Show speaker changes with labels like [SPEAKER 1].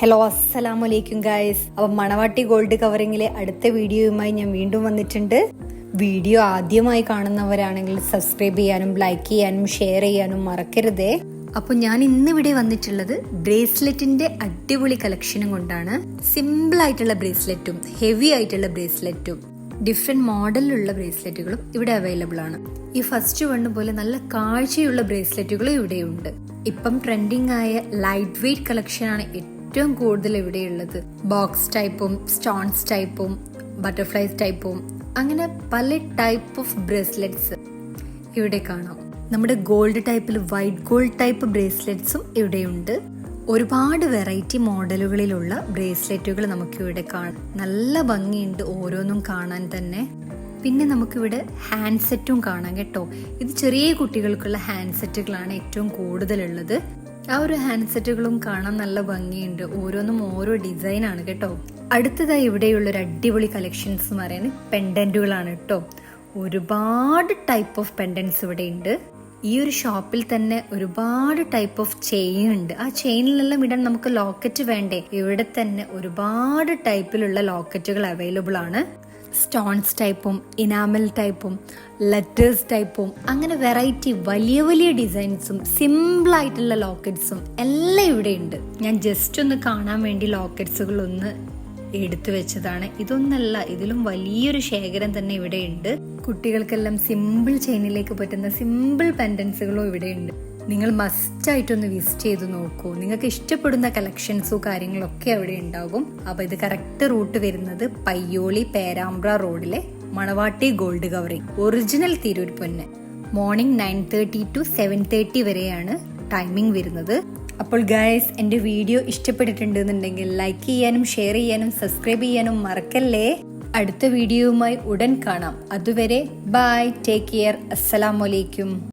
[SPEAKER 1] Hello അസ്സലാമു അലൈക്കും guys. അപ്പം മണവാട്ടി ഗോൾഡ് കവറിങ്ങിലെ അടുത്ത വീഡിയോയുമായി ഞാൻ വീണ്ടും വന്നിട്ടുണ്ട്. വീഡിയോ ആദ്യമായി കാണുന്നവരാണെങ്കിൽ സബ്സ്ക്രൈബ് ചെയ്യാനും ലൈക്ക് ചെയ്യാനും ഷെയർ ചെയ്യാനും മറക്കരുതേ. അപ്പോൾ ഞാൻ ഇന്നിവിടെ വന്നിട്ടുള്ളത് ബ്രേസ്ലെറ്റിന്റെ അടിപൊളി കളക്ഷനും കൊണ്ടാണ്. സിമ്പിൾ ആയിട്ടുള്ള ബ്രേസ്ലെറ്റും ഹെവി ആയിട്ടുള്ള ബ്രേസ്ലെറ്റും ഡിഫറെന്റ് മോഡലിലുള്ള ബ്രേസ്ലെറ്റുകളും ഇവിടെ അവൈലബിൾ ആണ്. ഈ ഫസ്റ്റ് വണ്ണ് പോലെ നല്ല കാഴ്ചയുള്ള ബ്രേസ്ലെറ്റുകളും ഇവിടെയുണ്ട്. ഇപ്പം ട്രെൻഡിങ് ആയ ലൈറ്റ് വെയ്റ്റ് കളക്ഷനാണ് ഏറ്റവും കൂടുതൽ ഇവിടെയുള്ളത്. ബോക്സ് ടൈപ്പും സ്റ്റോൺസ് ടൈപ്പും ബട്ടർഫ്ലൈസ് ടൈപ്പും അങ്ങനെ പല ടൈപ്പ് ഓഫ് ബ്രേസ്ലെറ്റ്സ് ഇവിടെ കാണാം. നമ്മുടെ ഗോൾഡ് ടൈപ്പിൽ വൈറ്റ് ഗോൾഡ് ടൈപ്പ് ബ്രേസ്ലെറ്റ്സും ഇവിടെയുണ്ട്. ഒരുപാട് വെറൈറ്റി മോഡലുകളിലുള്ള ബ്രേസ്ലെറ്റുകൾ നമുക്കിവിടെ കാണാം. നല്ല ഭംഗിയുണ്ട് ഓരോന്നും കാണാൻ തന്നെ. പിന്നെ നമുക്കിവിടെ ഹാൻഡ് സെറ്റും കാണാം കേട്ടോ. ഇത് ചെറിയ കുട്ടികൾക്കുള്ള ഹാൻഡ് സെറ്റുകളാണ് ഏറ്റവും കൂടുതലുള്ളത്. ആ ഒരു ഹാൻഡ് സെറ്റുകളും കാണാൻ നല്ല ഭംഗിയുണ്ട്. ഓരോന്നും ഓരോ ഡിസൈൻ ആണ് കേട്ടോ. അടുത്തതായി ഇവിടെയുള്ള ഒരു അടിപൊളി കളക്ഷൻസ് എന്ന് പറയുന്നത് പെൻഡന്റുകളാണ് കേട്ടോ. ഒരുപാട് ടൈപ്പ് ഓഫ് പെൻഡന്റ്സ് ഇവിടെ ഉണ്ട്. ഈ ഒരു ഷോപ്പിൽ തന്നെ ഒരുപാട് ടൈപ്പ് ഓഫ് ചെയിൻ ഉണ്ട്. ആ ചെയിനിലെല്ലാം ഇടാൻ നമുക്ക് ലോക്കറ്റ് വേണ്ടേ? ഇവിടെ തന്നെ ഒരുപാട് ടൈപ്പിലുള്ള ലോക്കറ്റുകൾ അവൈലബിൾ ആണ്. സ്റ്റോൺസ് ടൈപ്പും ഇനാമൽ ടൈപ്പും ലെറ്റേഴ്സ് ടൈപ്പും അങ്ങനെ വെറൈറ്റി വലിയ വലിയ ഡിസൈൻസും സിമ്പിൾ ആയിട്ടുള്ള ലോക്കറ്റ്സും എല്ലാം ഇവിടെ ഉണ്ട്. ഞാൻ ജസ്റ്റ് ഒന്ന് കാണാൻ വേണ്ടി ലോക്കറ്റ്സുകൾ ഒന്ന് എടുത്തു വെച്ചതാണ്. ഇതൊന്നല്ല, ഇതിലും വലിയൊരു ശേഖരം തന്നെ ഇവിടെ ഉണ്ട്. കുട്ടികൾക്കെല്ലാം സിമ്പിൾ ചെയിനിലേക്ക് പറ്റുന്ന സിമ്പിൾ പെൻഡൻസുകളും ഇവിടെ ഉണ്ട്. നിങ്ങൾ മസ്റ്റ് ആയിട്ടൊന്ന് വിസിറ്റ് ചെയ്ത് നോക്കൂ. നിങ്ങൾക്ക് ഇഷ്ടപ്പെടുന്ന കളക്ഷൻസും കാര്യങ്ങളൊക്കെ അവിടെ ഉണ്ടാകും. അപ്പൊ ഇത് കറക്റ്റ് റൂട്ട് വരുന്നത് പയ്യോളി പേരാമ്പ്ര റോഡിലെ മണവാട്ടി ഗോൾഡ് കവറിംഗ്, ഒറിജിനൽ തിരൂർ പൊന്ന്. മോർണിംഗ് 9:30 to 7:30 വരെയാണ് ടൈമിംഗ് വരുന്നത്. അപ്പോൾ ഗൈസ്, എൻ്റെ വീഡിയോ ഇഷ്ടപ്പെട്ടിട്ടുണ്ടെന്നുണ്ടെങ്കിൽ ലൈക്ക് ചെയ്യാനും ഷെയർ ചെയ്യാനും സബ്സ്ക്രൈബ് ചെയ്യാനും മറക്കല്ലേ. അടുത്ത വീഡിയോയുമായി ഉടൻ കാണാം. അതുവരെ ബൈ, ടേക്ക് കെയർ, അസ്സലാമു അലൈക്കും.